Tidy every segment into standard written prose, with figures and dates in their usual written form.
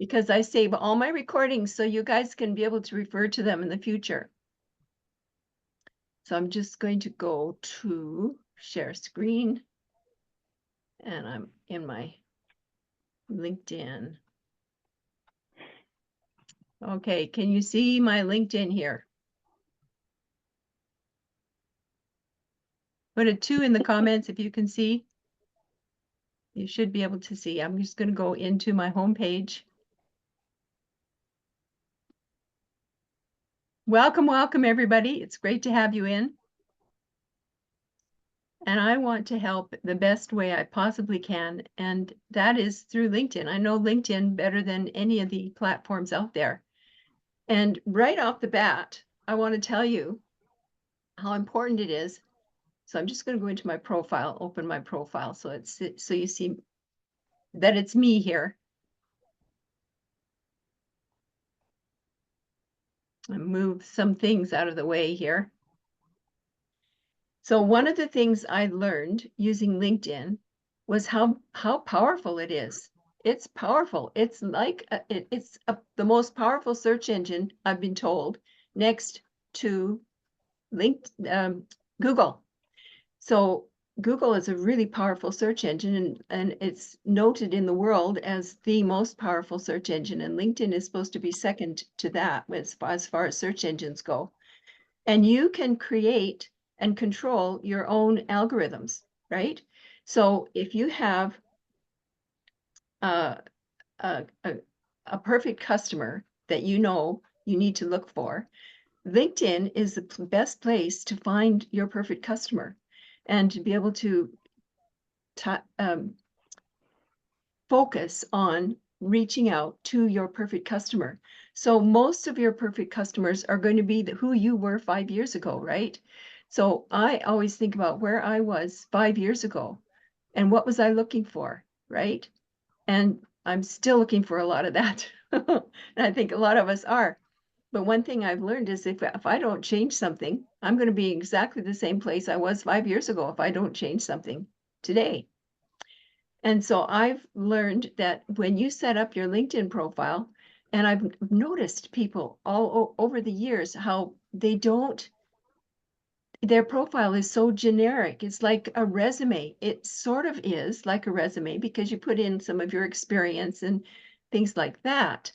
because I save all my recordings so you guys can be able to refer to them in the future. So I'm just going to go to share screen, and I'm in my LinkedIn. Okay, can you see my LinkedIn here? Put a 2 in the comments if you can see. You should be able to see. I'm just going to go into my homepage. Welcome, welcome, everybody. It's great to have you in. And I want to help the best way I possibly can, and that is through LinkedIn. I know LinkedIn better than any of the platforms out there. And right off the bat, I want to tell you how important it is. So I'm just going to go into my profile, open my profile, so you see that it's me here. I move some things out of the way here. So one of the things I learned using LinkedIn was how powerful it is. It's powerful. It's like the most powerful search engine, I've been told, next to Google. So Google is a really powerful search engine, and it's noted in the world as the most powerful search engine. And LinkedIn is supposed to be second to that as far as search engines go. And you can create and control your own algorithms, right? So if you have a perfect customer that you know you need to look for, LinkedIn is the best place to find your perfect customer and to be able to focus on reaching out to your perfect customer. So most of your perfect customers are going to be who you were 5 years ago, right? So I always think about where I was 5 years ago and what was I looking for, right? And I'm still looking for a lot of that. And I think a lot of us are. But one thing I've learned is if I don't change something, I'm going to be exactly the same place I was 5 years ago if I don't change something today. And so I've learned that when you set up your LinkedIn profile, and I've noticed people all over the years how their profile is so generic. It's like a resume. It sort of is like a resume because you put in some of your experience and things like that.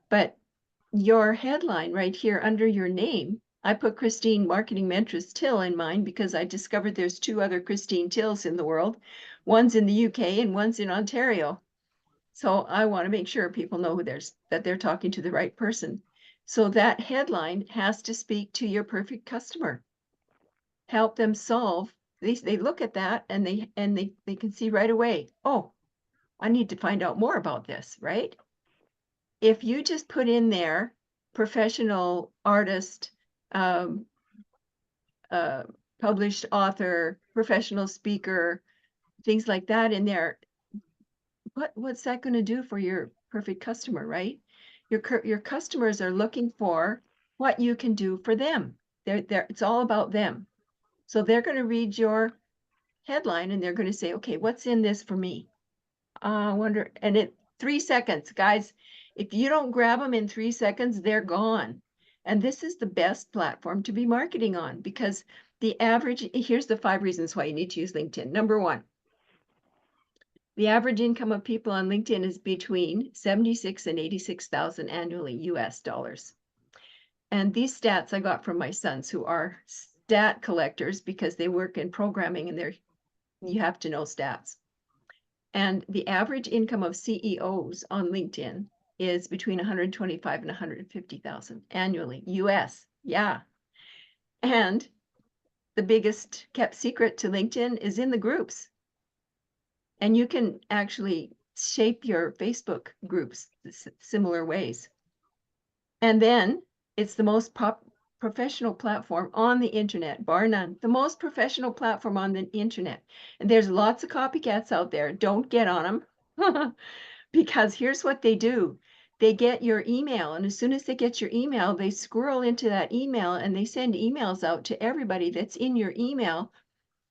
But your headline right here under your name, I put Christine Marketing Mentress Till in mine because I discovered there's 2 other Christine Tills in the world. One's in the UK and one's in Ontario. So I want to make sure people know that they're talking to the right person. So that headline has to speak to your perfect customer. Help them solve. They look at that and they can see right away, oh, I need to find out more about this, right? If you just put in there professional artist, published author, professional speaker, things like that in there, what's that going to do for your perfect customer, right? Your customers are looking for what you can do for them. It's all about them. So they're going to read your headline and they're going to say, okay, what's in this for me? I wonder, and 3 seconds, guys, if you don't grab them in 3 seconds, they're gone. And this is the best platform to be marketing on because here's the 5 reasons why you need to use LinkedIn. Number 1, the average income of people on LinkedIn is between 76 and 86,000 annually US dollars. And these stats I got from my sons who are stat collectors because they work in programming and you have to know stats. And the average income of CEOs on LinkedIn is between 125 and 150,000 annually, US. Yeah. And the biggest kept secret to LinkedIn is in the groups. And you can actually shape your Facebook groups similar ways. And then it's the most professional platform on the internet, bar none. The most professional platform on the internet. And there's lots of copycats out there. Don't get on them. Because here's what they do. They get your email, and as soon as they get your email, they squirrel into that email and they send emails out to everybody that's in your email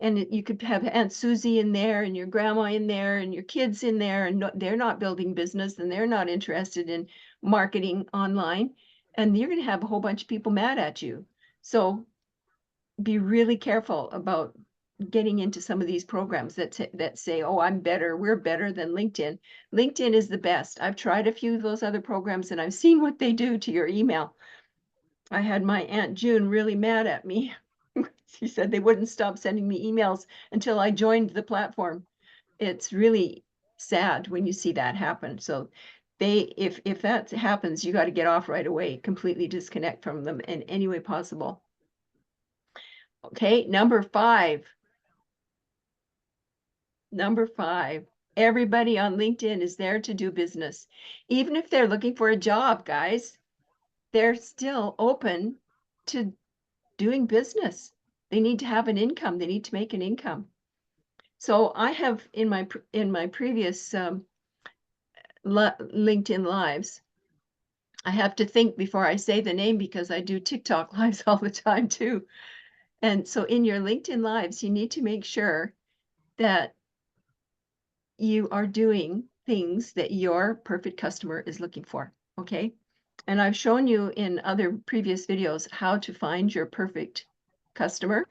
and you could have Aunt Susie in there and your grandma in there and your kids in there, and they're not building business and they're not interested in marketing online, and you're going to have a whole bunch of people mad at you. So be really careful about getting into some of these programs that say, oh, we're better than LinkedIn. LinkedIn is the best. I've tried a few of those other programs and I've seen what they do to your email. I had my Aunt June really mad at me. She said they wouldn't stop sending me emails until I joined the platform. It's really sad when you see that happen. So if that happens, you got to get off right away, completely disconnect from them in any way possible. Okay, number five, everybody on LinkedIn is there to do business. Even if they're looking for a job, guys, they're still open to doing business. They need to have an income. They need to make an income. So I have in my previous LinkedIn lives, I have to think before I say the name because I do TikTok lives all the time too. And so in your LinkedIn lives, you need to make sure that you are doing things that your perfect customer is looking for, okay? And I've shown you in other previous videos how to find your perfect customer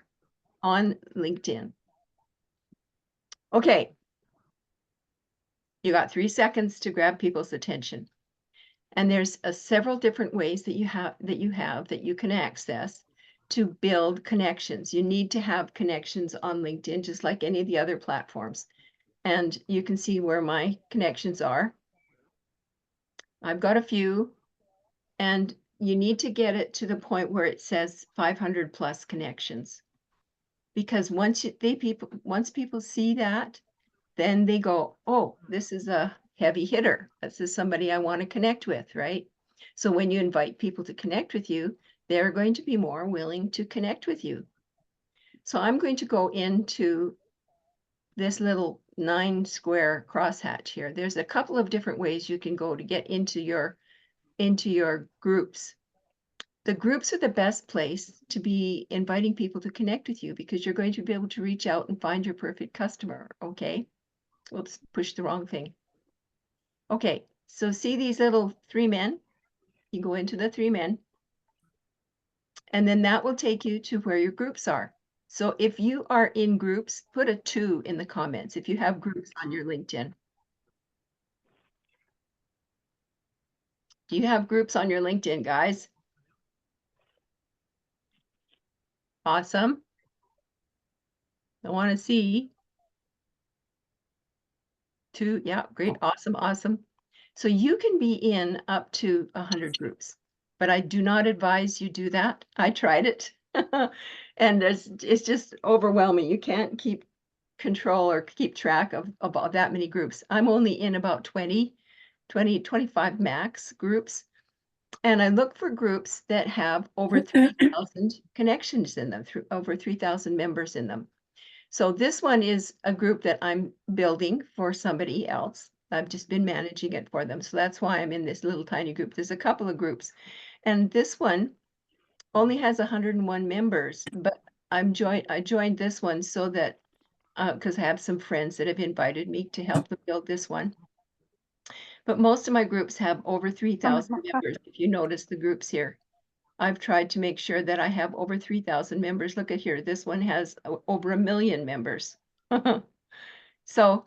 on LinkedIn. Okay, you got 3 seconds to grab people's attention. And there's several different ways that you can access to build connections. You need to have connections on LinkedIn, just like any of the other platforms. And you can see where my connections are. I've got a few, and you need to get it to the point where it says 500 plus connections. Because once people see that, then they go, oh, this is a heavy hitter. This is somebody I want to connect with, right? So when you invite people to connect with you, they're going to be more willing to connect with you. So I'm going to go into this little 9 square crosshatch here. There's a couple of different ways you can go to get into your groups. The groups are the best place to be inviting people to connect with you because you're going to be able to reach out and find your perfect customer, okay? Oops, push the wrong thing. Okay, so see these little 3 men? You go into the 3 men, and then that will take you to where your groups are. So if you are in groups, put a 2 in the comments if you have groups on your LinkedIn. Do you have groups on your LinkedIn, guys? Awesome. I want to see 2. Yeah, great. Awesome. So you can be in up to 100 groups, but I do not advise you do that. I tried it and it's just overwhelming. You can't keep control or keep track of about that many groups. I'm only in about 25 max groups. And I look for groups that have over 3,000 connections in them, over 3,000 members in them. So this one is a group that I'm building for somebody else. I've just been managing it for them. So that's why I'm in this little tiny group. There's a couple of groups. And this one only has 101 members, but I joined this one so that because I have some friends that have invited me to help them build this one. But most of my groups have over 3,000 members, if you notice the groups here. I've tried to make sure that I have over 3,000 members. Look at here. This one has over 1 million members. So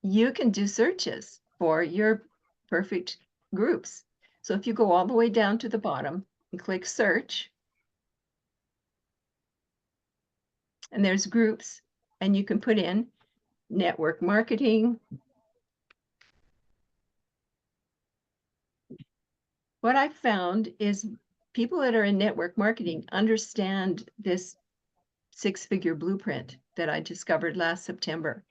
you can do searches for your perfect groups. So if you go all the way down to the bottom and click search, and there's groups, and you can put in network marketing. What I found is people that are in network marketing understand this 6-figure blueprint that I discovered last September.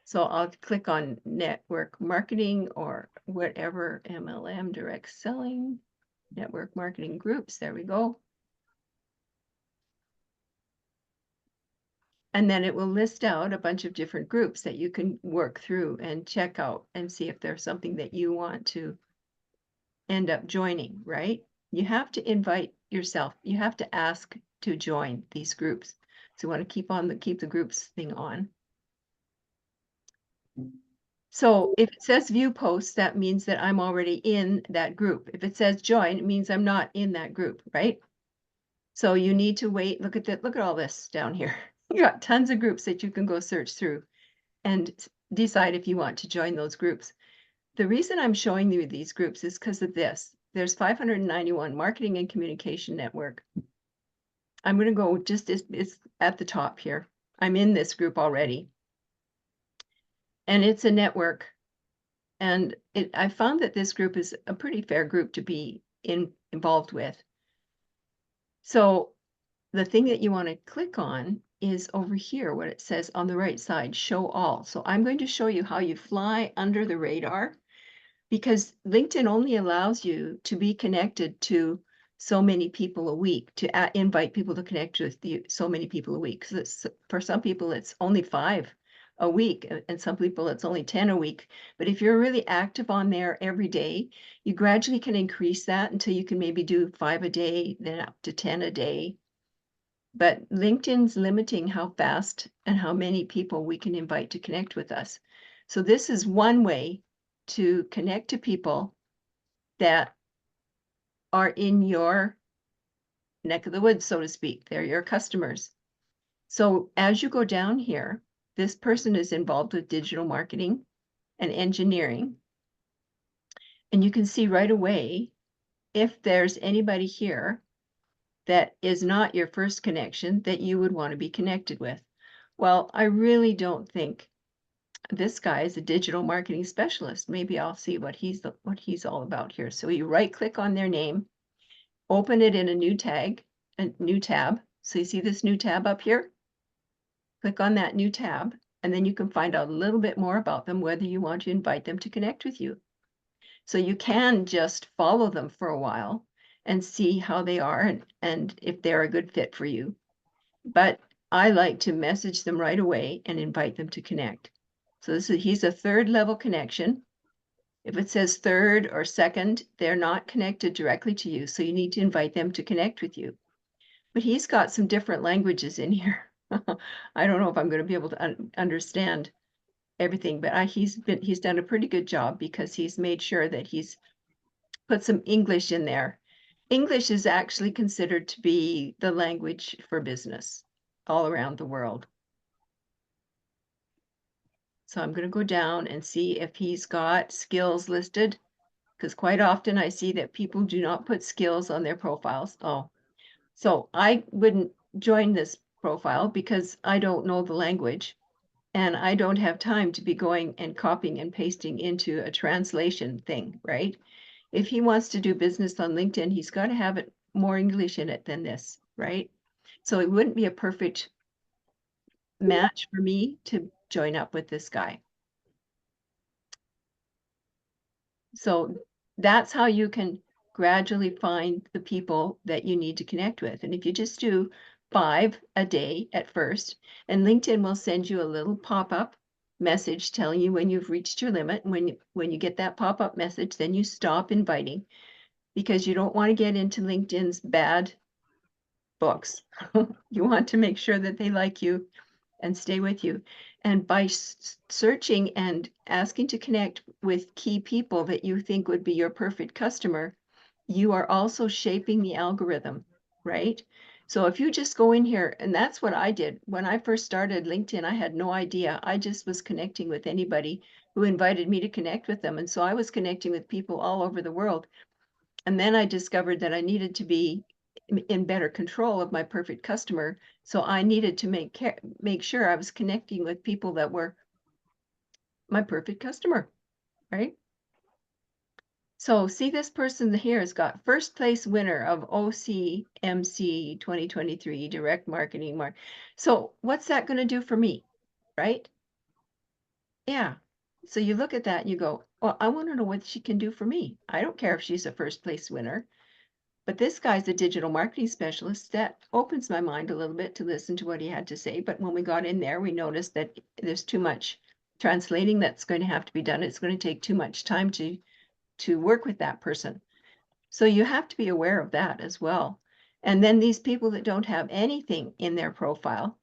So I'll click on network marketing or whatever, MLM, direct selling, network marketing groups. There we go. And then it will list out a bunch of different groups that you can work through and check out and see if there's something that you want to end up joining, right? You have to invite yourself. You have to ask to join these groups. So we want to keep the groups thing on. So if it says view posts, that means that I'm already in that group. If it says join, it means I'm not in that group, right? So you need to wait. Look at all this down here. You got tons of groups that you can go search through and decide if you want to join those groups. The reason I'm showing you these groups is because of this. There's 591 Marketing and Communication Network. I'm going to go it's at the top here. I'm in this group already. And it's a network. And I found that this group is a pretty fair group to be involved with. So the thing that you want to click on is over here, what it says on the right side, show all. So I'm going to show you how you fly under the radar, because LinkedIn only allows you to be connected to so many people a week, to invite people to connect with you, so many people a week. Because for some people, it's only 5 a week, and some people it's only 10 a week. But if you're really active on there every day, you gradually can increase that until you can maybe do 5 a day, then up to 10 a day. But LinkedIn's limiting how fast and how many people we can invite to connect with us. So this is one way to connect to people that are in your neck of the woods, so to speak. They're your customers. So as you go down here, this person is involved with digital marketing and engineering. And you can see right away if there's anybody here that is not your first connection that you would want to be connected with. Well, I really don't think this guy is a digital marketing specialist. Maybe I'll see what he's all about here. So you right click on their name, open it in a new tab. So you see this new tab up here? Click on that new tab, and then you can find out a little bit more about them, whether you want to invite them to connect with you. So you can just follow them for a while and see how they are and if they're a good fit for you. But I like to message them right away and invite them to connect. So he's a 3rd level connection. If it says 3rd or 2nd, they're not connected directly to you, so you need to invite them to connect with you. But he's got some different languages in here. I don't know if I'm going to be able to understand everything, but he's done a pretty good job, because he's made sure that he's put some English in there. English is actually considered to be the language for business all around the world. So I'm going to go down and see if he's got skills listed, because quite often I see that people do not put skills on their profiles. Oh, so I wouldn't join this profile because I don't know the language, and I don't have time to be going and copying and pasting into a translation thing, right? If he wants to do business on LinkedIn, he's got to have it more English in it than this, right? So it wouldn't be a perfect match for me to join up with this guy. So that's how you can gradually find the people that you need to connect with. And if you just do 5 a day at first, and LinkedIn will send you a little pop-up message telling you when you've reached your limit. And when you get that pop-up message, then you stop inviting, because you don't want to get into LinkedIn's bad books. You want to make sure that they like you and stay with you. And by searching and asking to connect with key people that you think would be your perfect customer, you are also shaping the algorithm, right? So if you just go in here, and that's what I did when I first started LinkedIn, I had no idea. I just was connecting with anybody who invited me to connect with them. And so I was connecting with people all over the world. And then I discovered that I needed to be in better control of my perfect customer. So I needed to make sure I was connecting with people that were my perfect customer, right? So see, this person here has got first place winner of OCMC 2023 direct marketing. So what's that going to do for me, right? Yeah. So you look at that and you go, well, I want to know what she can do for me. I don't care if she's a first place winner. But this guy's a digital marketing specialist. That opens my mind a little bit to listen to what he had to say. But when we got in there, we noticed that there's too much translating that's going to have to be done. It's going to take too much time to work with that person. So you have to be aware of that as well. And then these people that don't have anything in their profile,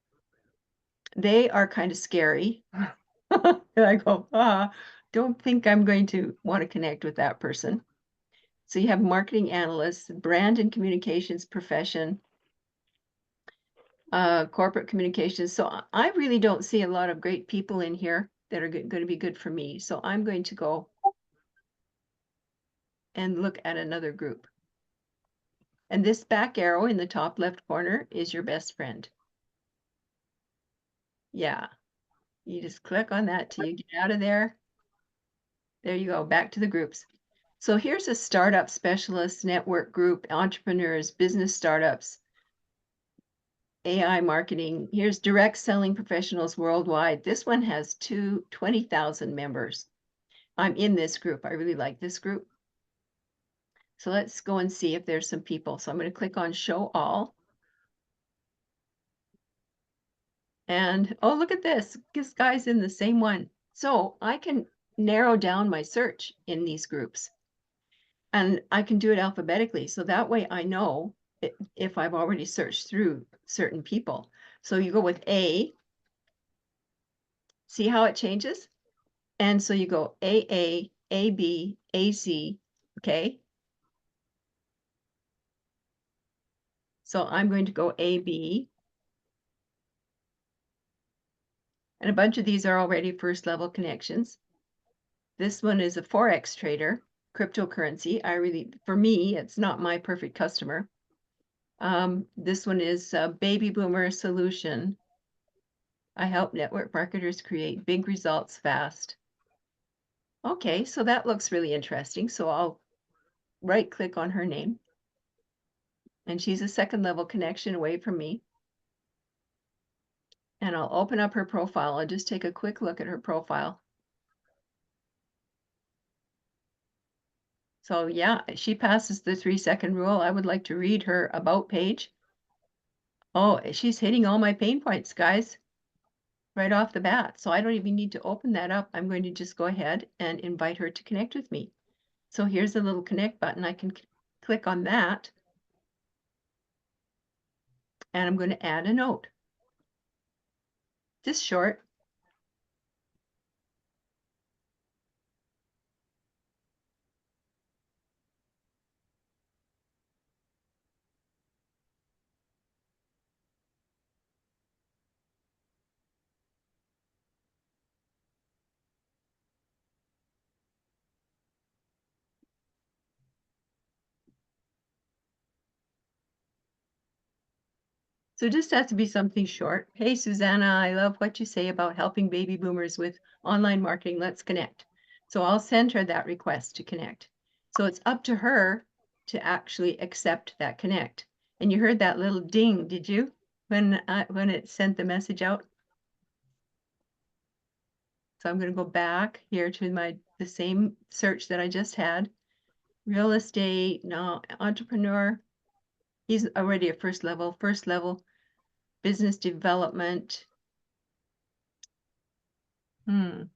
they are kind of scary. And I go, don't think I'm going to want to connect with that person. So you have marketing analysts, brand and communications profession, corporate communications. So I really don't see a lot of great people in here that are going to be good for me. So I'm going to go and look at another group. And this back arrow in the top left corner is your best friend. Yeah, you just click on that till you get out of there. There you go, back to the groups. So here's a startup specialist network group, entrepreneurs, business startups, AI marketing. Here's direct selling professionals worldwide. This one has 20,000 members. I'm in this group. I really like this group. So let's go and see if there's some people. So I'm going to click on show all. And oh, look at this. This guy's in the same one. So I can narrow down my search in these groups. And I can do it alphabetically. So that way I know if I've already searched through certain people. So you go with A, see how it changes? And so you go AA, AB, AC, okay? So I'm going to go AB. And a bunch of these are already first level connections. This one is a Forex trader, cryptocurrency. For me, it's not my perfect customer. This one is a baby boomer solution. I help network marketers create big results fast. Okay, so that looks really interesting. So I'll right click on her name. And she's a second level connection away from me. And I'll open up her profile. I'll just take a quick look at her profile. So yeah, she passes the 3-second rule. I would like to read her about page. Oh, she's hitting all my pain points, guys, right off the bat. So I don't even need to open that up. I'm going to just go ahead and invite her to connect with me. So here's a little connect button. I can click on that. And I'm going to add a note. Just short. So it just has to be something short. Hey, Susanna, I love what you say about helping baby boomers with online marketing. Let's connect. So I'll send her that request to connect. So it's up to her to actually accept that connect. And you heard that little ding, did you? When it sent the message out. So I'm going to go back here to the same search that I just had. Real estate, no, entrepreneur. He's already a first level business development. It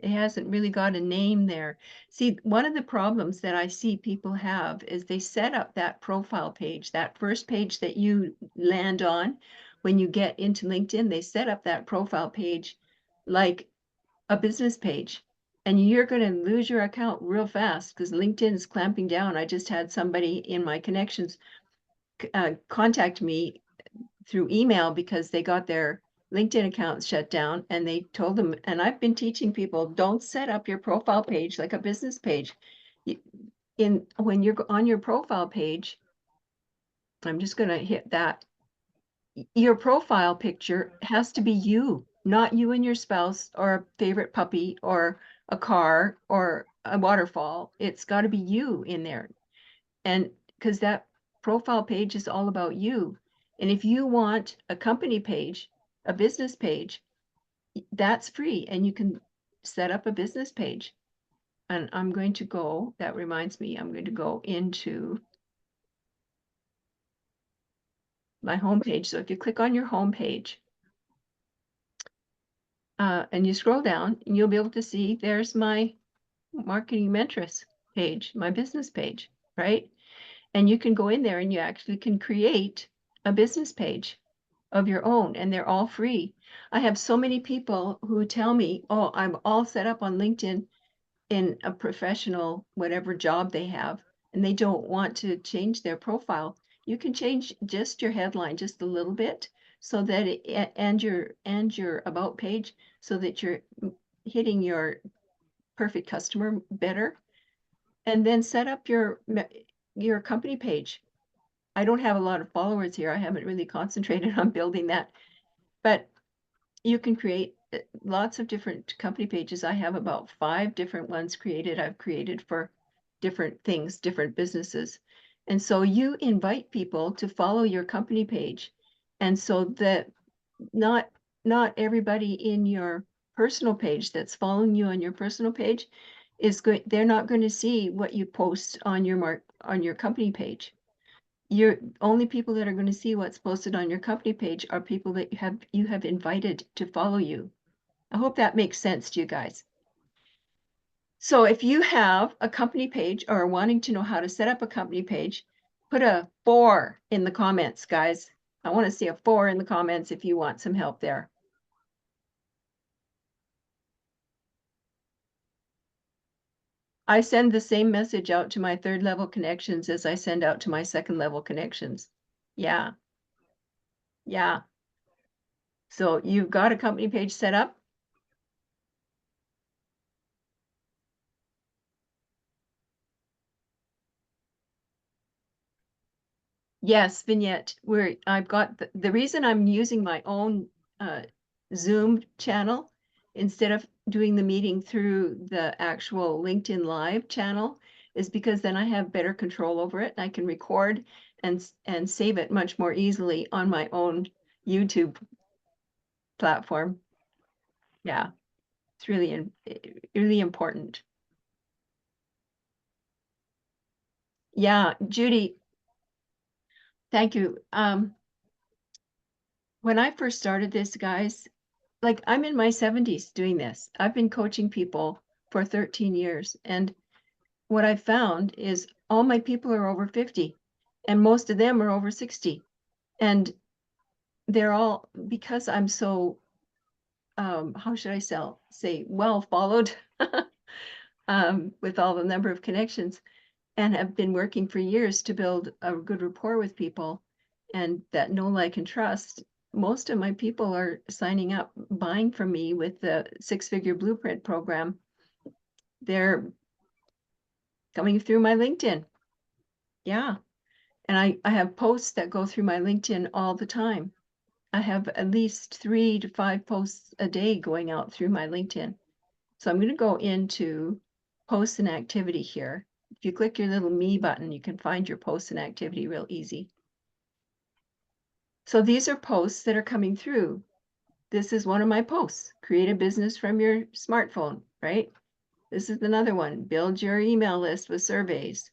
hasn't really got a name there. See, one of the problems that I see people have is they set up that profile page, that first page that you land on when you get into LinkedIn, they set up that profile page like a business page. And you're going to lose your account real fast because LinkedIn is clamping down. I just had somebody in my connections contact me through email because they got their LinkedIn accounts shut down, and they told them, and I've been teaching people, don't set up your profile page like a business page. When you're on your profile page, I'm just going to hit that. Your profile picture has to be you, not you and your spouse or a favorite puppy or a car or a waterfall. It's got to be you in there. And because that profile page is all about you. And if you want a company page, a business page, that's free. And you can set up a business page. And I'm going to go, that reminds me, I'm going to go into my homepage. So if you click on your homepage and you scroll down, you'll be able to see there's my marketing Mentress page, my business page, right? And you can go in there and you actually can create a business page. of your own, and they're all free. I have so many people who tell me, oh, I'm all set up on LinkedIn in a professional, whatever job they have, and they don't want to change their profile. You can change just your headline just a little bit so that and your about page so that you're hitting your perfect customer better, and then set up your company page. I don't have a lot of followers here. I haven't really concentrated on building that, but you can create lots of different company pages. I have about 5 different ones created. I've created for different things, different businesses. And so you invite people to follow your company page. And so that not not everybody in your personal page that's following you on your personal page is going, they're not going to see what you post on your company page. You're only people that are going to see what's posted on your company page are people that you have invited to follow you. I hope that makes sense to you guys. So if you have a company page or are wanting to know how to set up a company page, put a 4 in the comments, guys. I want to see a 4 in the comments if you want some help there. I send the same message out to my 3rd level connections as I send out to my 2nd level connections. Yeah, yeah. So you've got a company page set up. Yes, vignette. Where I've got the reason I'm using my own Zoom channel instead of doing the meeting through the actual LinkedIn Live channel is because then I have better control over it. I can record and save it much more easily on my own YouTube platform. Yeah, it's really important. Yeah, Judy, thank you. When I first started this, guys, like I'm in my 70s doing this. I've been coaching people for 13 years. And what I found is all my people are over 50 and most of them are over 60. And they're all, because I'm so, how should I say, well followed with all the number of connections, and have been working for years to build a good rapport with people and that know, like, and trust. Most of my people are signing up, buying from me with the 6-figure blueprint program. They're coming through my LinkedIn. Yeah. And I have posts that go through my LinkedIn all the time. I have at least 3 to 5 posts a day going out through my LinkedIn. So I'm going to go into posts and activity here. If you click your little me button, you can find your posts and activity real easy. So these are posts that are coming through. This is one of my posts. Create a business from your smartphone, right? This is another one. Build your email list with surveys.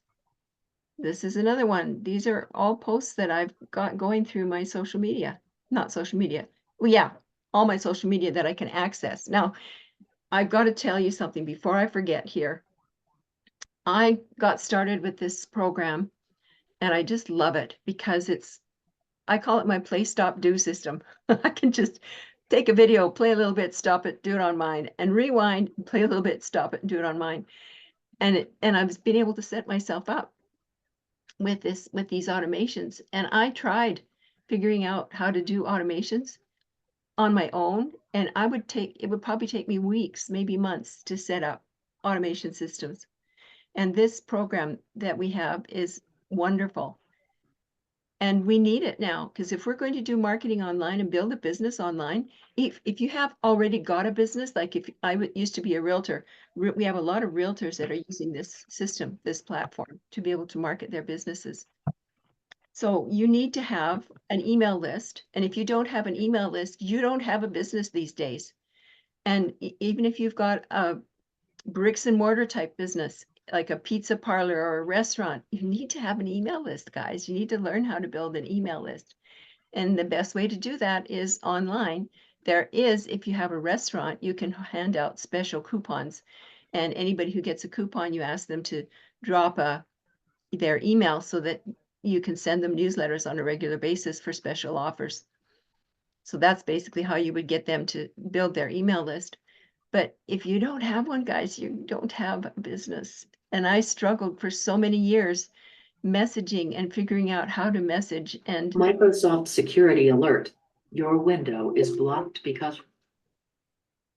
This is another one. These are all posts that I've got going through my social media. Not social media. Well, yeah, all my social media that I can access. Now, I've got to tell you something before I forget here. I got started with this program and I just love it because I call it my play, stop, do system. I can just take a video, play a little bit, stop it, do it on mine, and rewind, play a little bit, stop it, and do it on mine. And I've been able to set myself up with these automations. And I tried figuring out how to do automations on my own, and it would probably take me weeks, maybe months to set up automation systems. And this program that we have is wonderful. And we need it now, because if we're going to do marketing online and build a business online, if you have already got a business, like if I used to be a realtor, we have a lot of realtors that are using this system, this platform, to be able to market their businesses. So you need to have an email list. And if you don't have an email list, you don't have a business these days. And even if you've got a bricks and mortar type business, like a pizza parlor or a restaurant, you need to have an email list, guys. You need to learn how to build an email list. And the best way to do that is online. There is, if you have a restaurant, you can hand out special coupons. And anybody who gets a coupon, you ask them to drop their email so that you can send them newsletters on a regular basis for special offers. So that's basically how you would get them to build their email list. But if you don't have one, guys, you don't have a business. And I struggled for so many years messaging and figuring out how to message. And Microsoft security alert. Your window is blocked because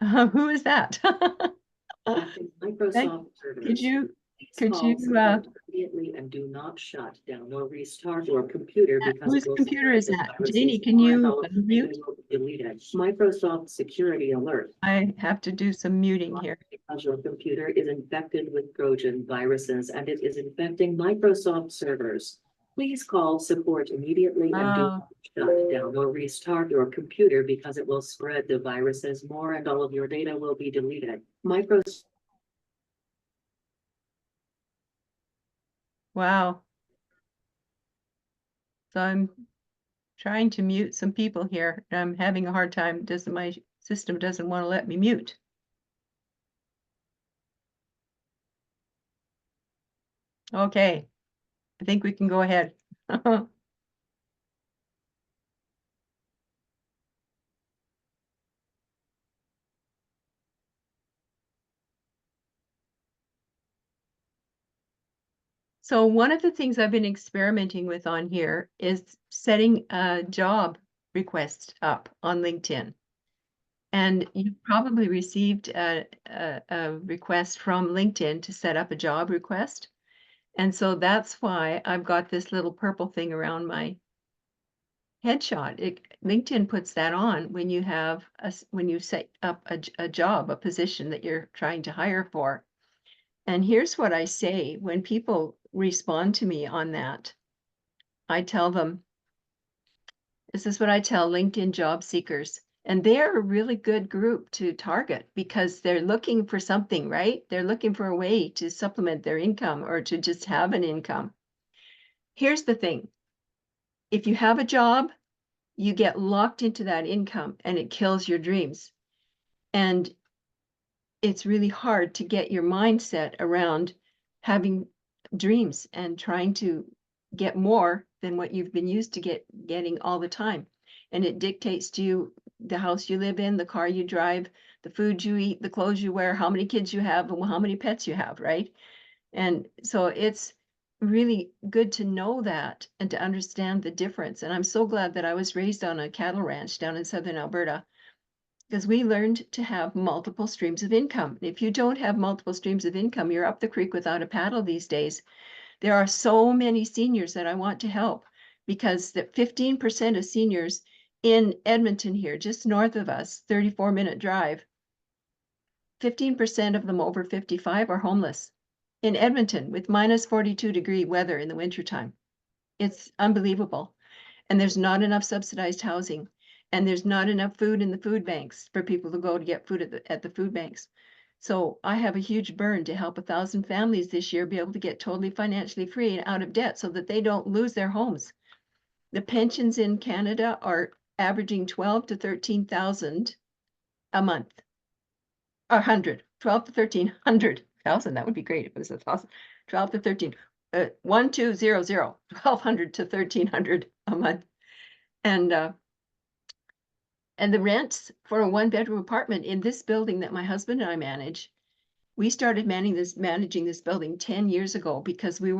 who is that? active Thank- Microsoft Could servers. you, These could you, calls support immediately and do not shut down or restart your computer because whose it will computer is spread the that? viruses Janie, can or you all of the unmute? data will be deleted. Microsoft security alert. I have to do some muting here. Because your computer is infected with Trojan viruses and it is infecting Microsoft servers. Please call support immediately and do not shut down or restart your computer because it will spread the viruses more and all of your data will be deleted. Microsoft. Wow. So I'm trying to mute some people here, and I'm having a hard time. My system doesn't want to let me mute. Okay, I think we can go ahead. So one of the things I've been experimenting with on here is setting a job request up on LinkedIn. And you probably received a request from LinkedIn to set up a job request. And so that's why I've got this little purple thing around my headshot. LinkedIn puts that on when you have when you set up a job, a position that you're trying to hire for. And here's what I say when people respond to me on that. I tell them, this is what I tell LinkedIn job seekers. And they're a really good group to target because they're looking for something, right? They're looking for a way to supplement their income or to just have an income. Here's the thing. If you have a job, you get locked into that income and it kills your dreams. And it's really hard to get your mindset around having dreams and trying to get more than what you've been used to getting all the time. And it dictates to you the house you live in, the car you drive, the food you eat, the clothes you wear, how many kids you have, and how many pets you have, right? And so it's really good to know that and to understand the difference. And I'm so glad that I was raised on a cattle ranch down in southern Alberta because we learned to have multiple streams of income. If you don't have multiple streams of income, you're up the creek without a paddle these days. There are so many seniors that I want to help because the 15% of seniors in Edmonton here, just north of us, 34-minute drive, 15% of them over 55 are homeless in Edmonton with minus 42-degree weather in the wintertime. It's unbelievable. And there's not enough subsidized housing. And there's not enough food in the food banks for people to go to get food at the food banks. So I have a huge burn to help 1,000 families this year be able to get totally financially free and out of debt so that they don't lose their homes. The pensions in Canada are averaging 12 to 13,000 a month. 100, 12 to 1,300,000. That would be great if it was 1,000. 12 to 13, 1200, 1,200 to 1,300 a month. And the rents for a one-bedroom apartment in this building that my husband and I manage, we started managing this building 10 years ago because we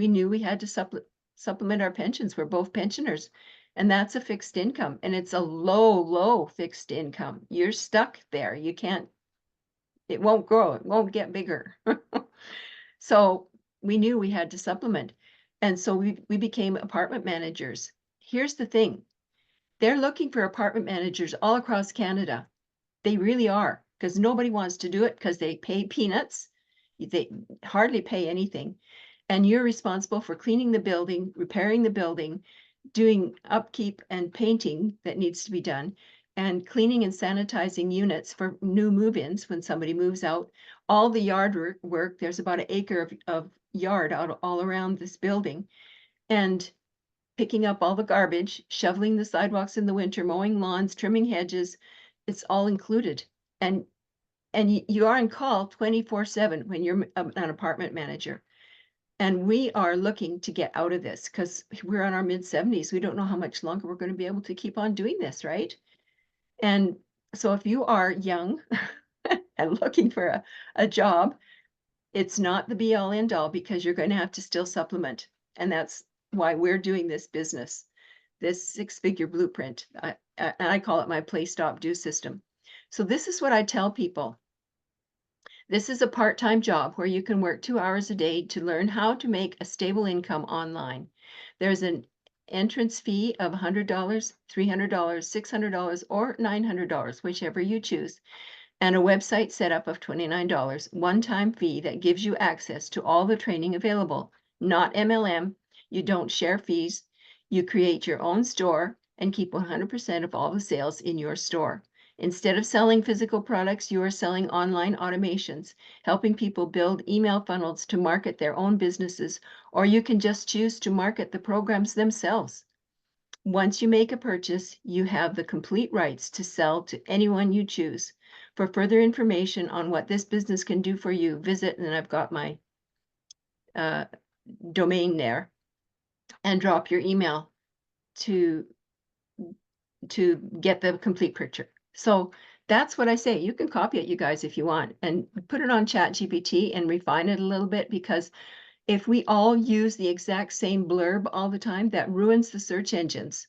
knew we had to supplement our pensions. We're both pensioners, and that's a fixed income, and it's a low fixed income. You're stuck there. You can't. It won't grow. It won't get bigger. So we knew we had to supplement, and so we became apartment managers. Here's the thing. They're looking for apartment managers all across Canada. They really are, because nobody wants to do it because they pay peanuts. They hardly pay anything. And you're responsible for cleaning the building, repairing the building, doing upkeep and painting that needs to be done, and cleaning and sanitizing units for new move-ins when somebody moves out. All the yard work, there's about an acre of yard out all around this building. And picking up all the garbage, shoveling the sidewalks in the winter, mowing lawns, trimming hedges, it's all included. And you are on call 24/7 when you're an apartment manager. And we are looking to get out of this because we're in our mid-70s. We don't know how much longer we're going to be able to keep on doing this, right? And so if you are young and looking for a job, it's not the be all end all, because you're going to have to still supplement. And that's why we're doing this business, this 6-figure blueprint. I call it my play, stop, do system. So this is what I tell people. This is a part-time job where you can work 2 hours a day to learn how to make a stable income online. There's an entrance fee of $100, $300, $600, or $900, whichever you choose, and a website setup of $29, one-time fee that gives you access to all the training available. Not MLM, you don't share fees, you create your own store and keep 100% of all the sales in your store. Instead of selling physical products, you are selling online automations, helping people build email funnels to market their own businesses, or you can just choose to market the programs themselves. Once you make a purchase, you have the complete rights to sell to anyone you choose. For further information on what this business can do for you, visit, and I've got my domain there, and drop your email to get the complete picture. So that's what I say. You can copy it, you guys, if you want, and put it on ChatGPT and refine it a little bit, because if we all use the exact same blurb all the time, that ruins the search engines.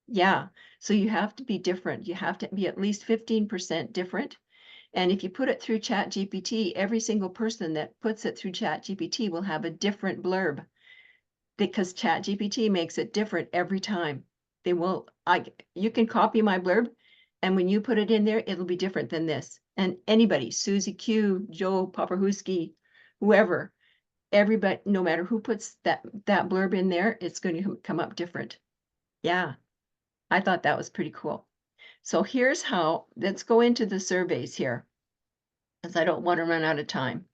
Yeah, so you have to be different. You have to be at least 15% different. And if you put it through ChatGPT, every single person that puts it through ChatGPT will have a different blurb, because ChatGPT makes it different every time. You can copy my blurb, and when you put it in there, it'll be different than this. And anybody, Susie Q, Joe Papahuski, whoever, everybody, no matter who puts that blurb in there, it's going to come up different. Yeah, I thought that was pretty cool. So here's how, let's go into the surveys here, because I don't want to run out of time.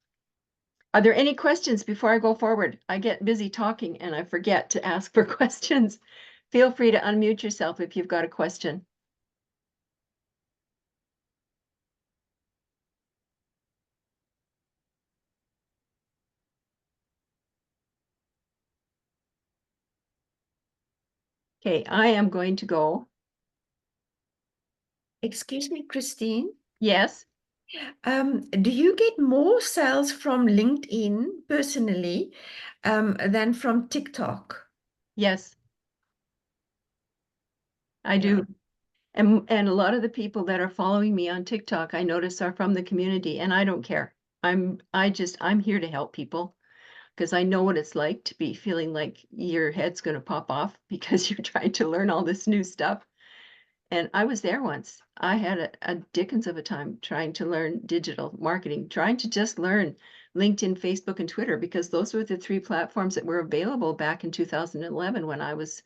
Are there any questions before I go forward? I get busy talking and I forget to ask for questions. Feel free to unmute yourself if you've got a question. Okay, I am going to go. Excuse me, Christine. Yes. Do you get more sales from LinkedIn personally than from TikTok? Yes, I do. And a lot of the people that are following me on TikTok, I notice, are from the community, and I don't care. I'm here to help people, because I know what it's like to be feeling like your head's going to pop off because you're trying to learn all this new stuff. And I was there once. I had a dickens of a time trying to learn digital marketing, trying to just learn LinkedIn, Facebook, and Twitter, because those were the 3 platforms that were available back in 2011 when I was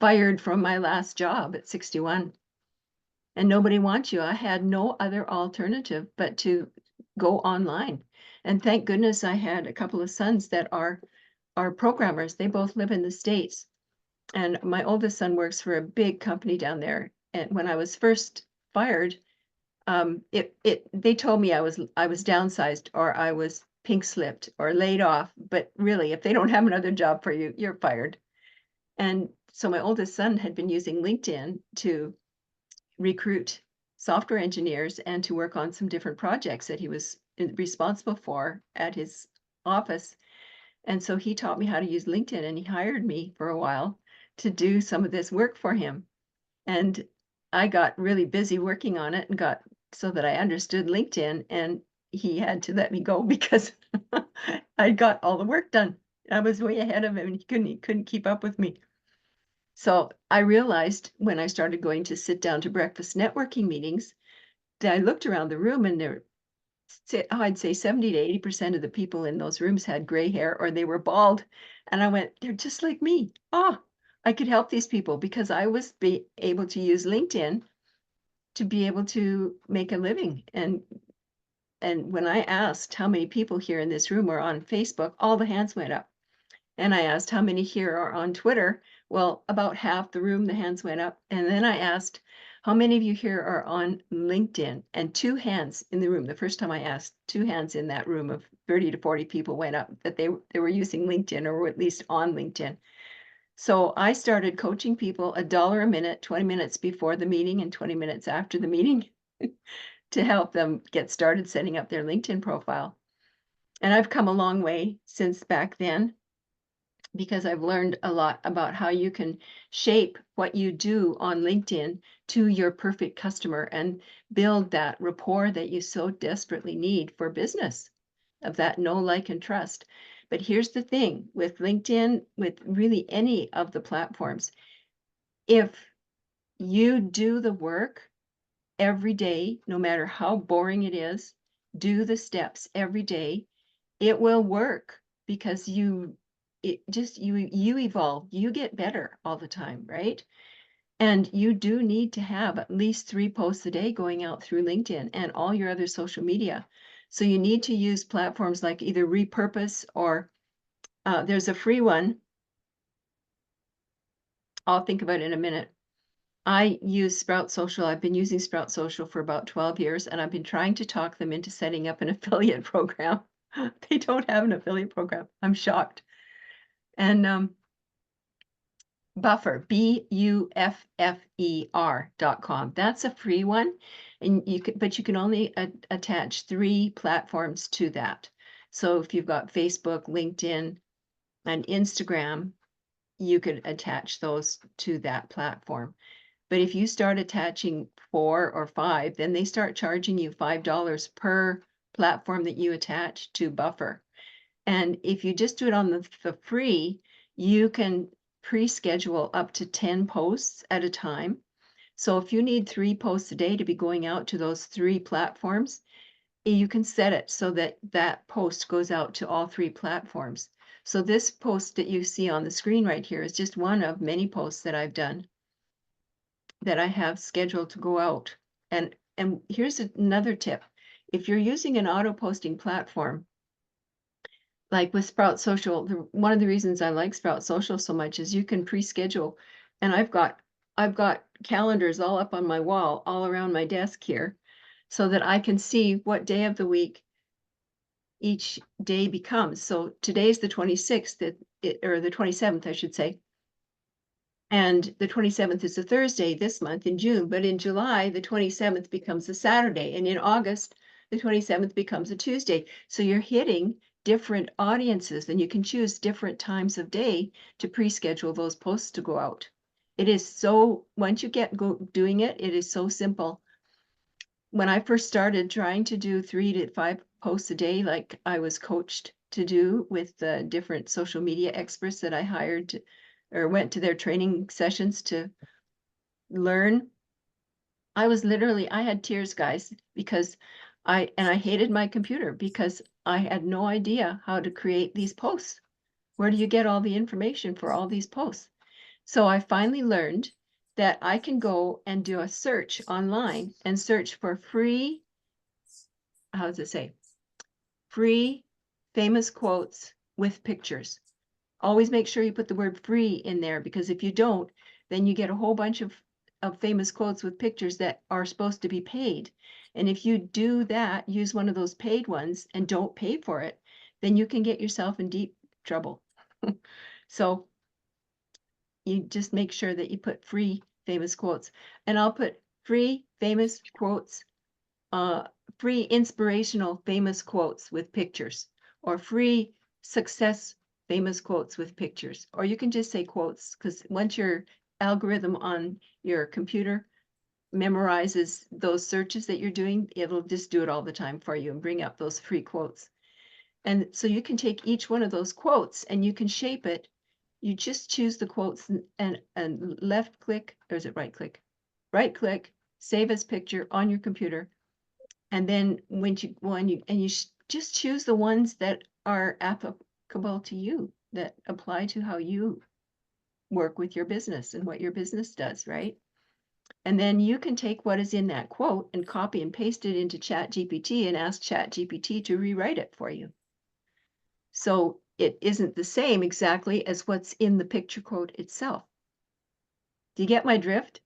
fired from my last job at 61. And nobody wants you. I had no other alternative but to go online. And thank goodness I had a couple of sons that are programmers. They both live in the States. And my oldest son works for a big company down there. And when I was first fired, they told me I was downsized, or I was pink slipped or laid off. But really, if they don't have another job for you, you're fired. And so my oldest son had been using LinkedIn to recruit software engineers and to work on some different projects that he was responsible for at his office. And so he taught me how to use LinkedIn, and he hired me for a while to do some of this work for him. And I got really busy working on it and got so that I understood LinkedIn, and he had to let me go because I got all the work done. I was way ahead of him, and he couldn't keep up with me. So I realized when I started going to sit down to breakfast networking meetings that I looked around the room, and I'd say 70 to 80% of the people in those rooms had gray hair or they were bald. And I went, they're just like me. Oh, I could help these people because I was able to use LinkedIn to be able to make a living. And when I asked how many people here in this room are on Facebook, all the hands went up. And I asked how many here are on Twitter. Well, about half the room, the hands went up. And then I asked, how many of you here are on LinkedIn? And 2 hands in the room. The first time I asked, 2 hands in that room of 30 to 40 people went up that they were using LinkedIn, or were at least on LinkedIn. So I started coaching people $1 a minute, 20 minutes before the meeting and 20 minutes after the meeting to help them get started setting up their LinkedIn profile. And I've come a long way since back then, because I've learned a lot about how you can shape what you do on LinkedIn to your perfect customer and build that rapport that you so desperately need for business, of that know, like, and trust. But here's the thing with LinkedIn, with really any of the platforms, if you do the work every day, no matter how boring it is, do the steps every day, it will work, because you evolve, you get better all the time, right? And you do need to have at least 3 posts a day going out through LinkedIn and all your other social media. So you need to use platforms like either Repurpose or there's a free one. I'll think about it in a minute. I use Sprout Social. I've been using Sprout Social for about 12 years, and I've been trying to talk them into setting up an affiliate program. They don't have an affiliate program. I'm shocked. And Buffer, BUFFER.com. That's a free one, and but you can only attach 3 platforms to that. So if you've got Facebook, LinkedIn, and Instagram, you could attach those to that platform. But if you start attaching 4 or 5, then they start charging you $5 per platform that you attach to Buffer. And if you just do it on the free, you can pre-schedule up to 10 posts at a time. So if you need 3 posts a day to be going out to those 3 platforms, you can set it so that that post goes out to all 3 platforms. So this post that you see on the screen right here is just one of many posts that I've done that I have scheduled to go out. And here's another tip. If you're using an auto posting platform, like with Sprout Social, one of the reasons I like Sprout Social so much is you can pre-schedule, and I've got calendars all up on my wall, all around my desk here, so that I can see what day of the week each day becomes. So today's the 26th, or the 27th, I should say. And the 27th is a Thursday this month in June, but in July, the 27th becomes a Saturday, and in August, the 27th becomes a Tuesday. So you're hitting different audiences, and you can choose different times of day to pre-schedule those posts to go out. It is so, once you get doing it, it is so simple. When I first started trying to do 3 to 5 posts a day, like I was coached to do with the different social media experts that I hired to, or went to their training sessions to learn, I was literally, I had tears, guys, because I hated my computer because I had no idea how to create these posts. Where do you get all the information for all these posts? So I finally learned that I can go and do a search online and search for free, how does it say? Free famous quotes with pictures. Always make sure you put the word free in there, because if you don't, then you get a whole bunch of famous quotes with pictures that are supposed to be paid. And if you do that, use one of those paid ones and don't pay for it, then you can get yourself in deep trouble. So you just make sure that you put free famous quotes. And I'll put free famous quotes, free inspirational famous quotes with pictures, or free success famous quotes with pictures. Or you can just say quotes, because once your algorithm on your computer memorizes those searches that you're doing, it'll just do it all the time for you and bring up those free quotes. And so you can take each one of those quotes and you can shape it. You just choose the quotes and left click, or is it right click? Right click, save as picture on your computer. And then when you just choose the ones that are applicable to you, that apply to how you work with your business and what your business does, right? And then you can take what is in that quote and copy and paste it into ChatGPT and ask ChatGPT to rewrite it for you. So it isn't the same exactly as what's in the picture quote itself. Do you get my drift?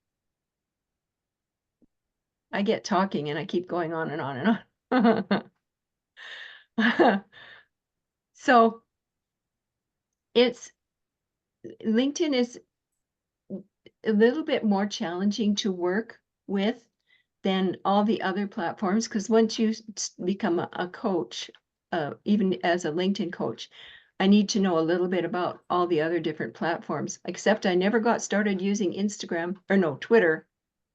I get talking and I keep going on and on and on. So it's LinkedIn is a little bit more challenging to work with than all the other platforms, because once you become a coach, even as a LinkedIn coach, I need to know a little bit about all the other different platforms, except I never got started using Instagram, or no, Twitter.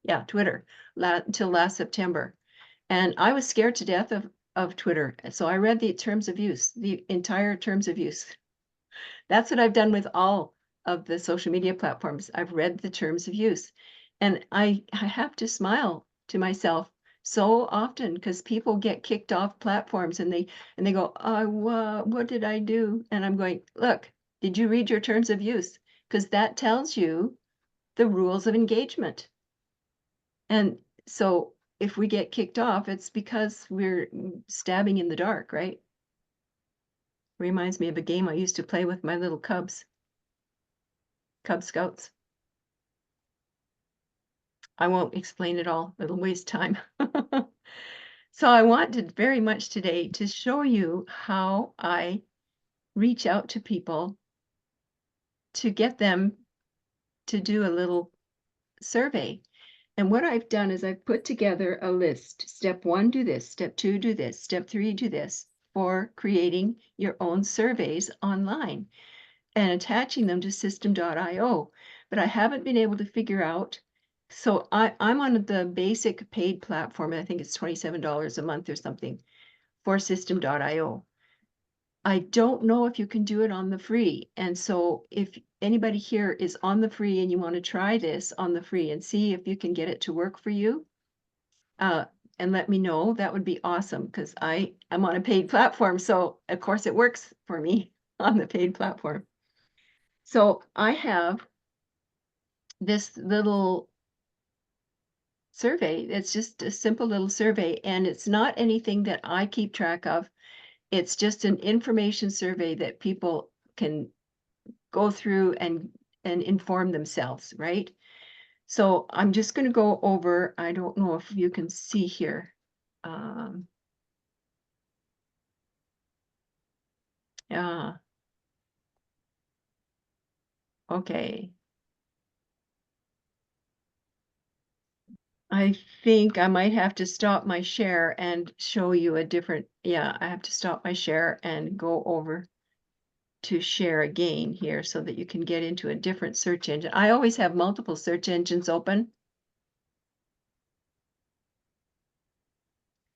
Yeah, Twitter, until last September. And I was scared to death of Twitter. So I read the terms of use, the entire terms of use. That's what I've done with all of the social media platforms. I've read the terms of use. And I have to smile to myself so often, because people get kicked off platforms and they go, oh, what did I do? And I'm going, look, did you read your terms of use? Because that tells you the rules of engagement. And so if we get kicked off, it's because we're stabbing in the dark, right? Reminds me of a game I used to play with my little Cub Scouts. I won't explain it all, it'll waste time. So I wanted very much today to show you how I reach out to people to get them to do a little survey. And what I've done is I've put together a list. Step 1, do this. Step 2, do this. Step 3, do this, for creating your own surveys online and attaching them to system.io. But I haven't been able to figure out. So I'm on the basic paid platform. I think it's $27 a month or something for system.io. I don't know if you can do it on the free. And so if anybody here is on the free and you want to try this on the free and see if you can get it to work for you, and let me know, that would be awesome, because I'm on a paid platform. So of course it works for me on the paid platform. So I have this little survey. It's just a simple little survey, and it's not anything that I keep track of. It's just an information survey that people can go through and inform themselves, right? So I'm just going to go over, I don't know if you can see here. Yeah. Okay. I think I might have to stop my share and show you a different, yeah, I have to stop my share and go over to share again here so that you can get into a different search engine. I always have multiple search engines open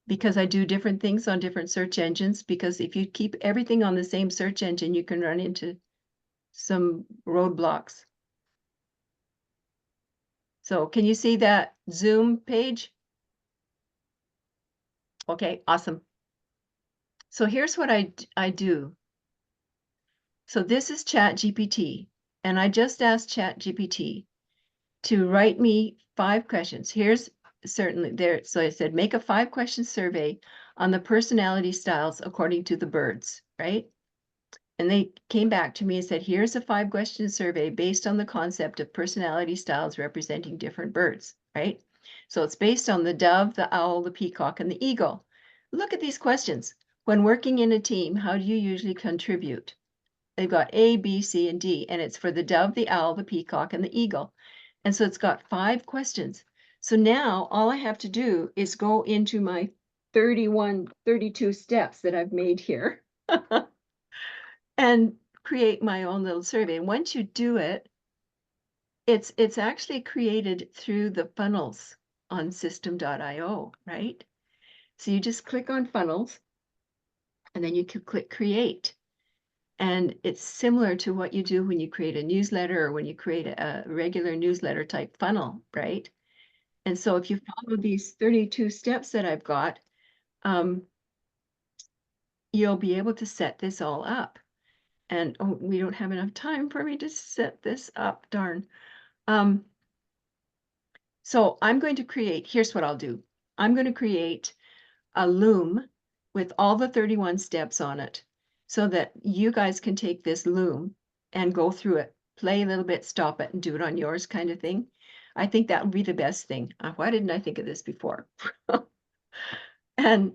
because I do different things on different search engines, because if you keep everything on the same search engine, you can run into some roadblocks. So can you see that Zoom page? Okay, awesome. So here's what I do. So this is ChatGPT, and I just asked ChatGPT to write me 5 questions. Here's certainly there. So I said, make a 5-question survey on the personality styles according to the birds, right? And they came back to me and said, here's a 5-question survey based on the concept of personality styles representing different birds, right? So it's based on the dove, the owl, the peacock, and the eagle. Look at these questions. When working in a team, how do you usually contribute? They've got A, B, C, and D, and it's for the dove, the owl, the peacock, and the eagle. And so it's got 5 questions. So now all I have to do is go into my 32 steps that I've made here and create my own little survey. And once you do it, it's actually created through the funnels on system.io, right? So you just click on funnels and then you can click create. And it's similar to what you do when you create a newsletter or when you create a regular newsletter type funnel, right? And so if you follow these 32 steps that I've got, you'll be able to set this all up. And oh, we don't have enough time for me to set this up, darn. So I'm going to create, here's what I'll do. I'm going to create a Loom with all the 31 steps on it so that you guys can take this Loom and go through it, play a little bit, stop it, and do it on yours kind of thing. I think that would be the best thing. Why didn't I think of this before? And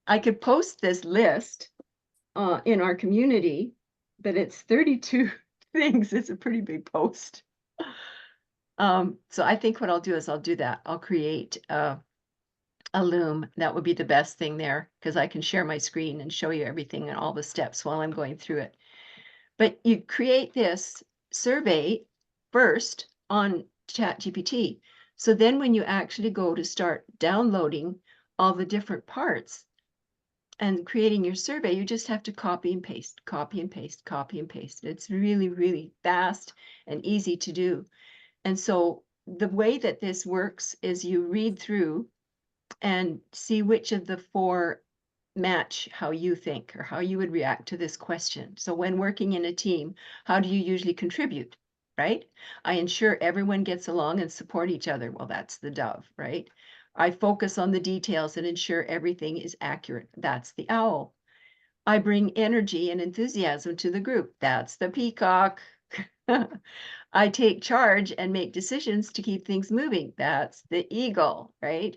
I could post this list in our community, but it's 32 things. It's a pretty big post. So I think what I'll do is I'll do that. I'll create a Loom. That would be the best thing there because I can share my screen and show you everything and all the steps while I'm going through it. But you create this survey first on ChatGPT. So then when you actually go to start downloading all the different parts and creating your survey, you just have to copy and paste, copy and paste, copy and paste. It's really, really fast and easy to do. And so the way that this works is you read through and see which of the four match how you think or how you would react to this question. So when working in a team, how do you usually contribute, right? I ensure everyone gets along and support each other. Well, that's the dove, right? I focus on the details and ensure everything is accurate. That's the owl. I bring energy and enthusiasm to the group. That's the peacock. I take charge and make decisions to keep things moving. That's the eagle, right?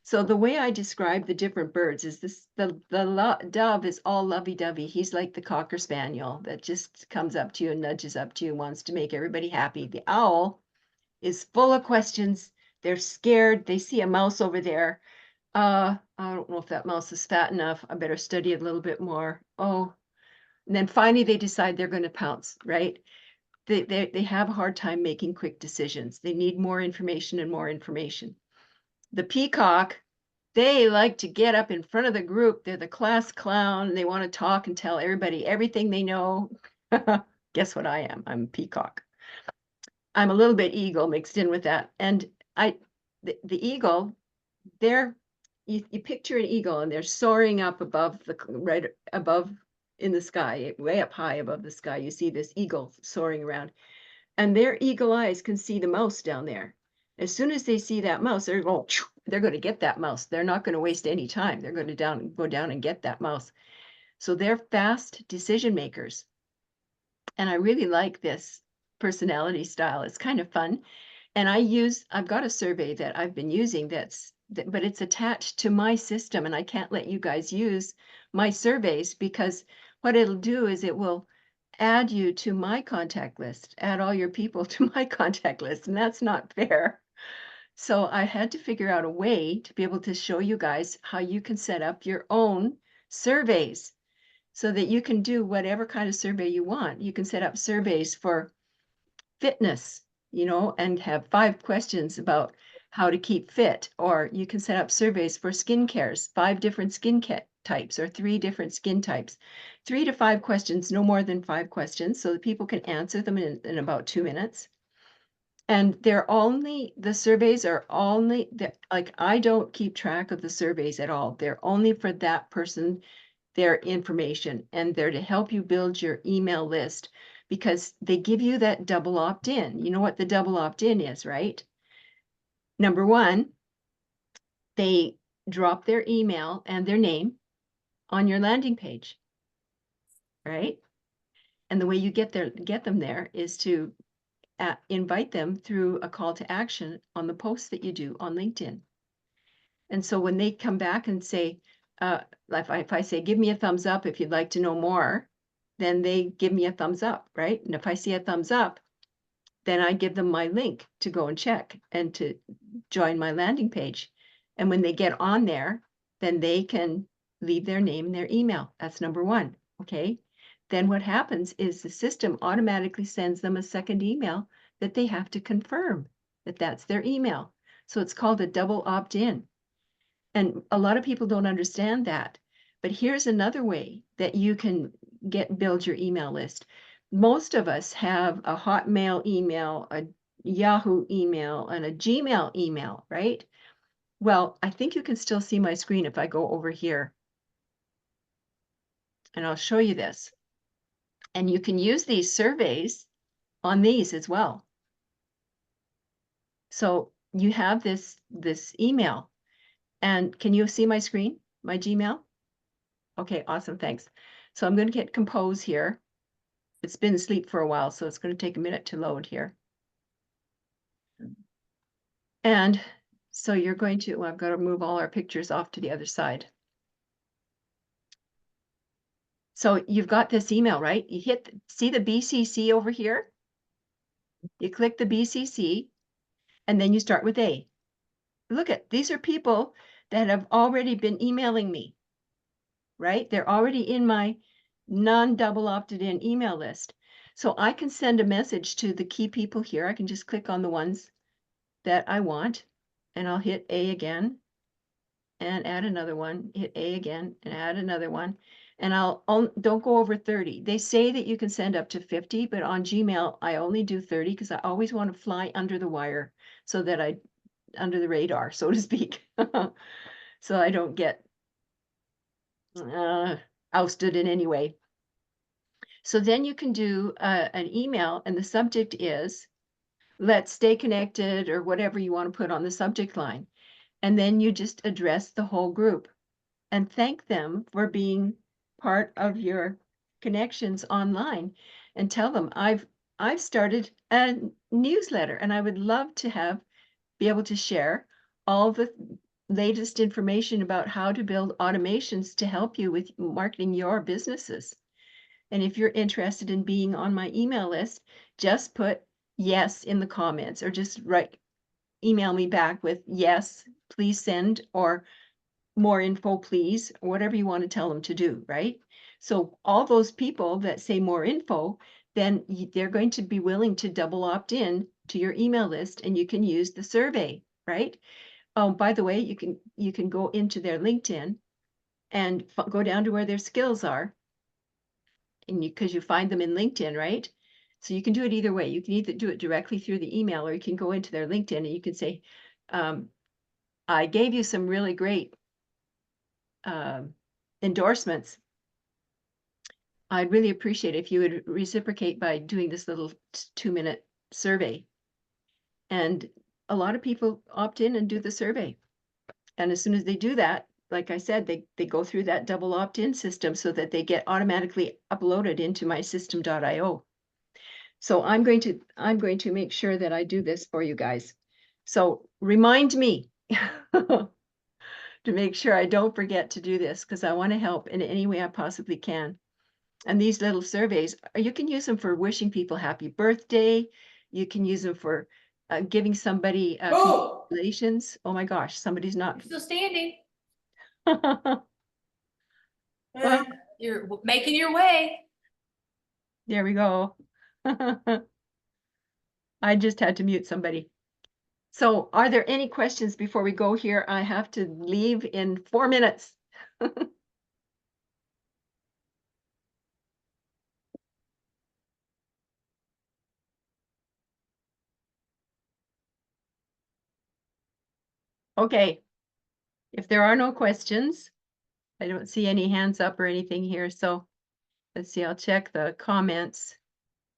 So the way I describe the different birds is this: the dove is all lovey-dovey. He's like the cocker spaniel that just comes up to you and nudges up to you, wants to make everybody happy. The owl is full of questions. They're scared. They see a mouse over there. I don't know if that mouse is fat enough. I better study it a little bit more. Oh, and then finally they decide they're going to pounce, right? They have a hard time making quick decisions. They need more information and more information. The peacock, they like to get up in front of the group. They're the class clown. They want to talk and tell everybody everything they know. Guess what I am? I'm a peacock. I'm a little bit eagle mixed in with that. And the eagle, you picture an eagle and they're soaring up above right above in the sky, way up high above the sky. You see this eagle soaring around, and their eagle eyes can see the mouse down there. As soon as they see that mouse, they're going to get that mouse. They're not going to waste any time. They're going to go down and get that mouse. So they're fast decision makers. And I really like this personality style. It's kind of fun. And I've got a survey that I've been using but it's attached to my system, and I can't let you guys use my surveys because what it'll do is it will add you to my contact list, add all your people to my contact list, and that's not fair. So I had to figure out a way to be able to show you guys how you can set up your own surveys so that you can do whatever kind of survey you want. You can set up surveys for fitness, and have 5 questions about how to keep fit. Or you can set up surveys for skin cares, 5 different skin types or 3 different skin types. 3 to 5 questions, no more than 5 questions, so that people can answer them in about 2 minutes. And the surveys are only, like, I don't keep track of the surveys at all. They're only for that person, their information, and they're to help you build your email list because they give you that double opt-in. You know what the double opt-in is, right? Number 1, they drop their email and their name on your landing page, right? And the way you get them there is to invite them through a call to action on the posts that you do on LinkedIn. And so when they come back and say, if I say, give me a thumbs up if you'd like to know more, then they give me a thumbs up, right? And if I see a thumbs up, then I give them my link to go and check and to join my landing page. And when they get on there, then they can leave their name and their email. That's number 1, okay? Then what happens is the system automatically sends them a second email that they have to confirm that that's their email. So it's called a double opt-in. And a lot of people don't understand that. But here's another way that you can build your email list. Most of us have a Hotmail email, a Yahoo email, and a Gmail email, right? Well, I think you can still see my screen if I go over here. And I'll show you this. And you can use these surveys on these as well. So you have this email. And can you see my screen, my Gmail? Okay, awesome, thanks. So I'm going to hit compose here. It's been asleep for a while, so it's going to take a minute to load here. And so you're going to, well, I've got to move all our pictures off to the other side. So you've got this email, right? You hit, see the BCC over here? You click the BCC and then you start with A. Look at, these are people that have already been emailing me, right? They're already in my non-double opted in email list. So I can send a message to the key people here. I can just click on the ones that I want and I'll hit A again and add another one, hit A again and add another one. And don't go over 30. They say that you can send up to 50, but on Gmail, I only do 30 because I always want to fly under the wire so that under the radar, so to speak. So I don't get ousted in any way. So then you can do an email and the subject is, let's stay connected or whatever you want to put on the subject line. And then you just address the whole group and thank them for being part of your connections online and tell them I've started a newsletter and I would love to be able to share all the latest information about how to build automations to help you with marketing your businesses. And if you're interested in being on my email list, just put yes in the comments or just email me back with yes, please send, or more info, please, or whatever you want to tell them to do, right? So all those people that say more info, then they're going to be willing to double opt in to your email list and you can use the survey, right? Oh, by the way, you can go into their LinkedIn and go down to where their skills are, and because you find them in LinkedIn, right? So you can do it either way. You can either do it directly through the email or you can go into their LinkedIn and you can say, I gave you some really great endorsements. I'd really appreciate it if you would reciprocate by doing this little 2-minute survey. And a lot of people opt in and do the survey. And as soon as they do that, like I said, they go through that double opt-in system so that they get automatically uploaded into my system.io. So I'm going to make sure that I do this for you guys. So remind me to make sure I don't forget to do this because I want to help in any way I possibly can. And these little surveys, you can use them for wishing people happy birthday. You can use them for giving somebody congratulations. Oh my gosh, somebody's not. Still standing. Well, You're making your way. there we go. I just had to mute somebody. So are there any questions before we go here? I have to leave in 4 minutes. Okay. If there are no questions, I don't see any hands up or anything here. So let's see, I'll check the comments.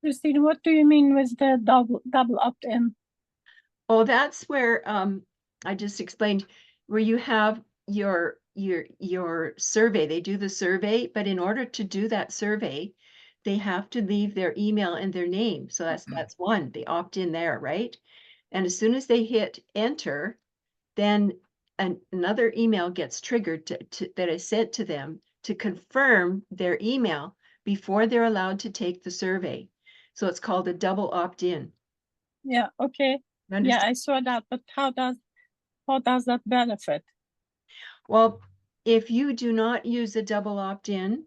Christine, what do you mean with the double opt-in? Oh, that's where I just explained where you have your survey. They do the survey, but in order to do that survey, they have to leave their email and their name. So that's one. They opt in there, right? And as soon as they hit enter, then another email gets triggered that is sent to them to confirm their email before they're allowed to take the survey. So it's called a double opt-in. Yeah, okay. Yeah, I saw that, but how does that benefit? Well, if you do not use a double opt-in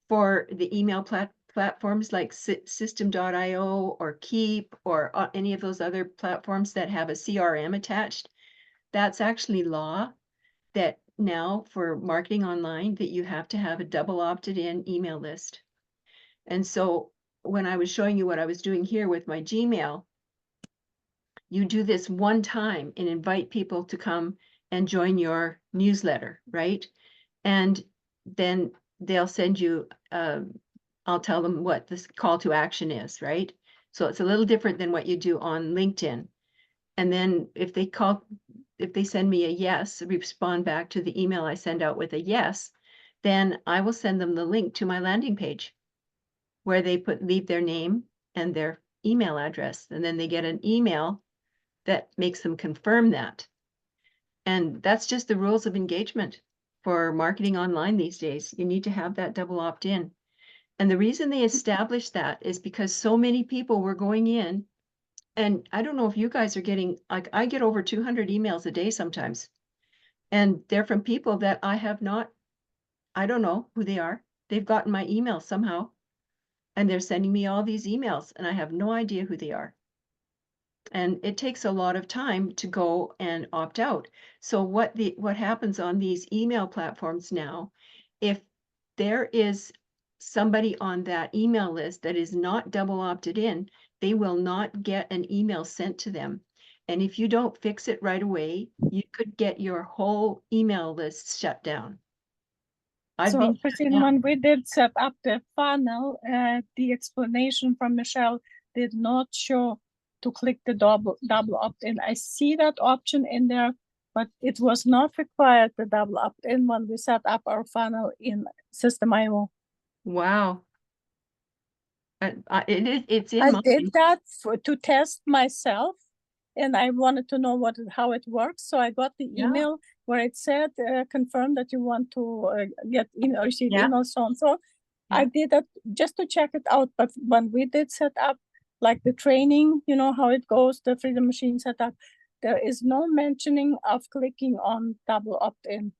for the email platforms like system.io or Keep or any of those other platforms that have a CRM attached, that's actually law that now for marketing online that you have to have a double opted in email list. And so when I was showing you what I was doing here with my Gmail, you do this one time and invite people to come and join your newsletter, right? And then they'll send you, I'll tell them what this call to action is, right? So it's a little different than what you do on LinkedIn. And then if they send me a yes, respond back to the email I send out with a yes, then I will send them the link to my landing page where they leave their name and their email address. And then they get an email that makes them confirm that. And that's just the rules of engagement for marketing online these days. You need to have that double opt-in. And the reason they established that is because so many people were going in, and I don't know if you guys are getting, like, I get over 200 emails a day sometimes. And they're from people that I have not, I don't know who they are. They've gotten my email somehow, and they're sending me all these emails, and I have no idea who they are. And it takes a lot of time to go and opt out. So what happens on these email platforms now, if there is somebody on that email list that is not double opted in, they will not get an email sent to them. And if you don't fix it right away, you could get your whole email list shut down. I've So, been shut Christine, down. when we did set up the funnel, the explanation from Michelle did not show to click the double opt-in. I see that option in there, but it was not required the double opt-in when we set up our funnel in System.io. Wow. It's in I mine. did that to test myself, and I wanted to know how it works. So I got the Yeah. email where it said, confirm that you want to receive Yeah. email, so and so. Yeah. I did that just to check it out. But when we did set up, like the training, you know how it goes, the Freedom Machine setup, there is no mentioning of clicking on double opt-in.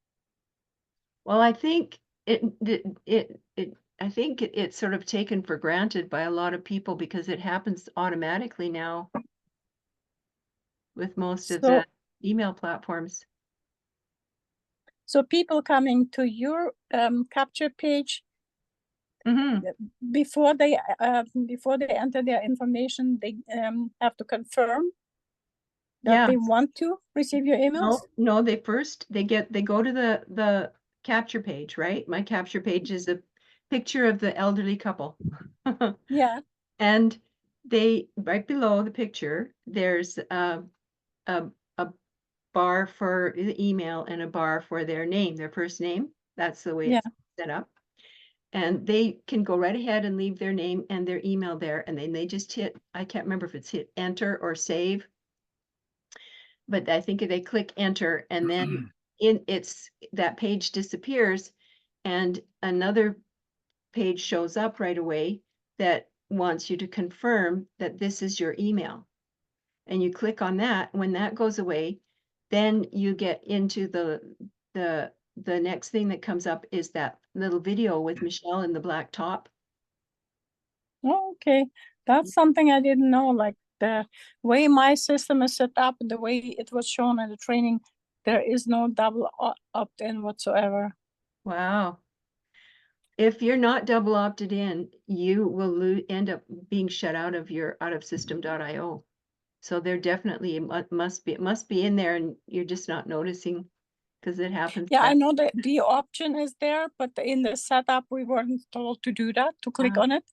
Well, I think it's sort of taken for granted by a lot of people because it happens automatically now with most of the So, email platforms. so people coming to your capture page, Mhm. before they enter their information, they have to confirm that Yeah. they want to receive your emails. No, they go to the capture page, right? My capture page is a picture of the elderly couple. Yeah, And they, right below the picture, there's a bar for the email and a bar for their name, their first name. That's the way yeah. it's set up. And they can go right ahead and leave their name and their email there. And then they just hit, I can't remember if it's hit enter or save, but I think they click enter and then that page disappears and another page shows up right away that wants you to confirm that this is your email. And you click on that. When that goes away, then you get into the next thing that comes up is that little video with Michelle in the black top. Oh, okay, that's something I didn't know. Like the way my system is set up, the way it was shown in the training, there is no double opt-in whatsoever. Wow. If you're not double opted in, you will end up being shut out of system.io. So there definitely it must be in there and you're just not noticing because it happens. Yeah, I know that the option is there, but in the setup, we weren't told to do that, to click on it.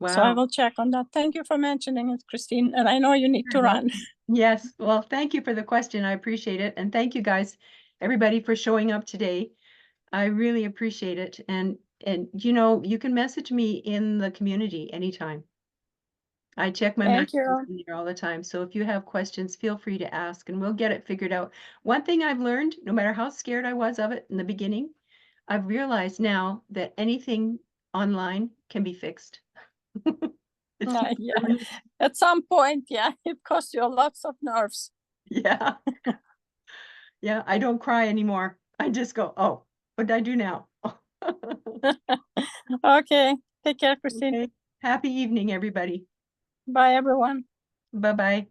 So I Wow. will check on that. Thank you for mentioning it, Christine. And I know you need to You're run. Yes. Well, thank you for the question. I appreciate it. And thank you guys, everybody for showing up today. I really appreciate it. And you can message me in the community anytime. I check my Thank messages you. in there all the time. So if you have questions, feel free to ask and we'll get it figured out. One thing I've learned, no matter how scared I was of it in the beginning, I've realized now that anything online can be fixed. It's not Yeah, really- at some point, yeah, it costs you lots of nerves. yeah. Yeah, I don't cry anymore. I just go, oh, what did I do now? Okay, take care, Christine. Okay. Happy evening, everybody. Bye, everyone. Bye-bye.